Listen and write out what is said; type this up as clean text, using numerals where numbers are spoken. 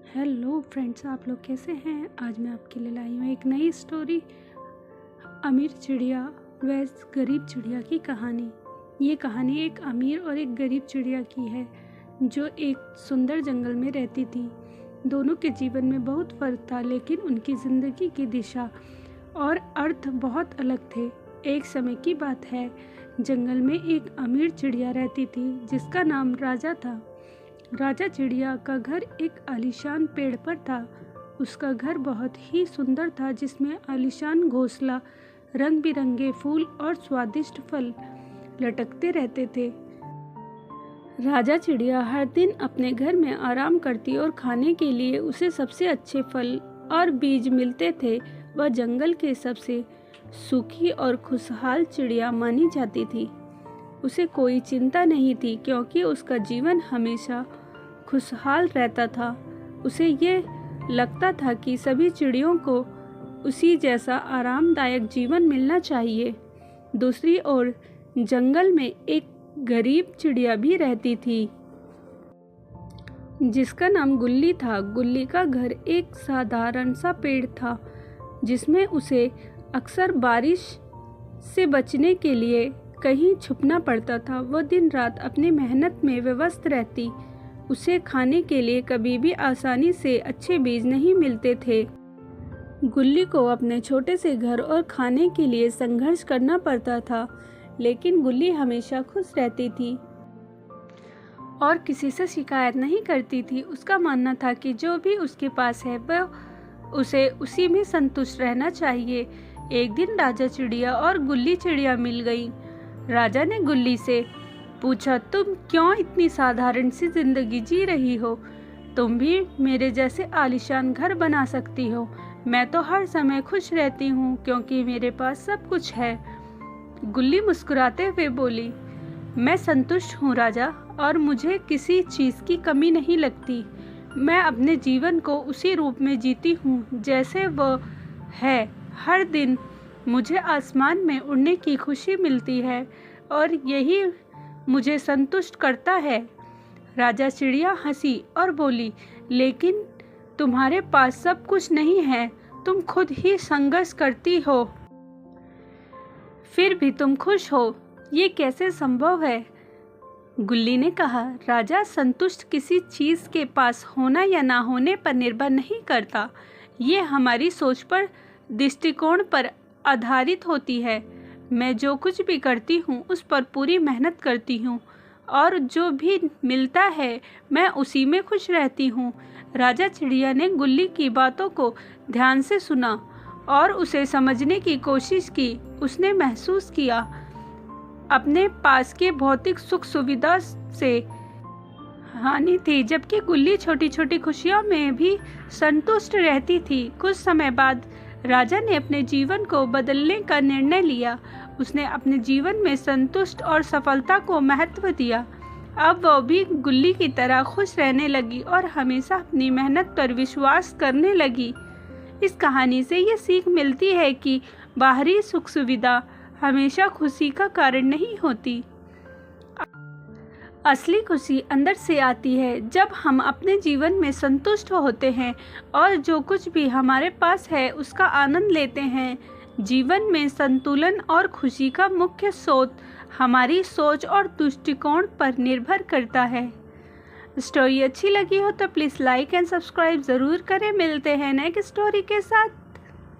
Hello friends, आप लोग कैसे हैं। आज मैं आपके लिए लाई हूँ एक नई स्टोरी, अमीर चिड़िया व गरीब चिड़िया की कहानी। ये कहानी एक अमीर और एक गरीब चिड़िया की है जो एक सुंदर जंगल में रहती थी। दोनों के जीवन में बहुत फर्क था, लेकिन उनकी ज़िंदगी की दिशा और अर्थ बहुत अलग थे। एक समय की बात है, जंगल में एक अमीर चिड़िया रहती थी जिसका नाम राजा था। राजा चिड़िया का घर एक आलीशान पेड़ पर था। उसका घर बहुत ही सुंदर था, जिसमें आलीशान घोंसला, रंग बिरंगे फूल और स्वादिष्ट फल लटकते रहते थे। राजा चिड़िया हर दिन अपने घर में आराम करती और खाने के लिए उसे सबसे अच्छे फल और बीज मिलते थे। वह जंगल के सबसे सुखी और खुशहाल चिड़िया मानी जाती थी। उसे कोई चिंता नहीं थी, क्योंकि उसका जीवन हमेशा खुशहाल रहता था। उसे ये लगता था कि सभी चिड़ियों को उसी जैसा आरामदायक जीवन मिलना चाहिए। दूसरी ओर जंगल में एक गरीब चिड़िया भी रहती थी जिसका नाम गुल्ली था। गुल्ली का घर एक साधारण सा पेड़ था, जिसमें उसे अक्सर बारिश से बचने के लिए कहीं छुपना पड़ता था। वह दिन रात अपनी मेहनत में व्यस्त रहती। उसे खाने के लिए कभी भी आसानी से अच्छे बीज नहीं मिलते थे। गुल्ली को अपने छोटे से घर और खाने के लिए संघर्ष करना पड़ता था, लेकिन गुल्ली हमेशा खुश रहती थी और किसी से शिकायत नहीं करती थी। उसका मानना था कि जो भी उसके पास है वह उसे उसी में संतुष्ट रहना चाहिए। एक दिन राजा चिड़िया और गुल्ली चिड़िया मिल गई। राजा ने गुल्ली से पूछा, तुम क्यों इतनी साधारण सी जिंदगी जी रही हो? तुम भी मेरे जैसे आलीशान घर बना सकती हो। मैं तो हर समय खुश रहती हूँ, क्योंकि मेरे पास सब कुछ है। गुल्ली मुस्कुराते हुए बोली, मैं संतुष्ट हूँ राजा, और मुझे किसी चीज़ की कमी नहीं लगती। मैं अपने जीवन को उसी रूप में जीती हूँ जैसे वह है। हर दिन मुझे आसमान में उड़ने की खुशी मिलती है और यही मुझे संतुष्ट करता है। राजा चिड़िया हंसी और बोली, लेकिन तुम्हारे पास सब कुछ नहीं है। तुम खुद ही संघर्ष करती हो, फिर भी तुम खुश हो। ये कैसे संभव है? गुल्ली ने कहा, राजा, संतुष्ट किसी चीज़ के पास होना या ना होने पर निर्भर नहीं करता। ये हमारी सोच पर, दृष्टिकोण पर आधारित होती है। मैं जो कुछ भी करती हूँ उस पर पूरी मेहनत करती हूँ, और जो भी मिलता है मैं उसी में खुश रहती हूँ। राजा चिड़िया ने गुल्ली की बातों को ध्यान से सुना और उसे समझने की कोशिश की। उसने महसूस किया अपने पास के भौतिक सुख सुविधा से हानि थी, जबकि गुल्ली छोटी छोटी खुशियों में भी संतुष्ट रहती थी। कुछ समय बाद राजा ने अपने जीवन को बदलने का निर्णय लिया। उसने अपने जीवन में संतुष्ट और सफलता को महत्व दिया। अब वह भी गुल्ली की तरह खुश रहने लगी और हमेशा अपनी मेहनत पर विश्वास करने लगी। इस कहानी से ये सीख मिलती है कि बाहरी सुख सुविधा हमेशा खुशी का कारण नहीं होती। असली खुशी अंदर से आती है जब हम अपने जीवन में संतुष्ट होते हैं और जो कुछ भी हमारे पास है उसका आनंद लेते हैं। जीवन में संतुलन और खुशी का मुख्य स्रोत हमारी सोच और दृष्टिकोण पर निर्भर करता है। स्टोरी अच्छी लगी हो तो प्लीज़ लाइक एंड सब्सक्राइब ज़रूर करें। मिलते हैं नेक्स्ट स्टोरी के साथ।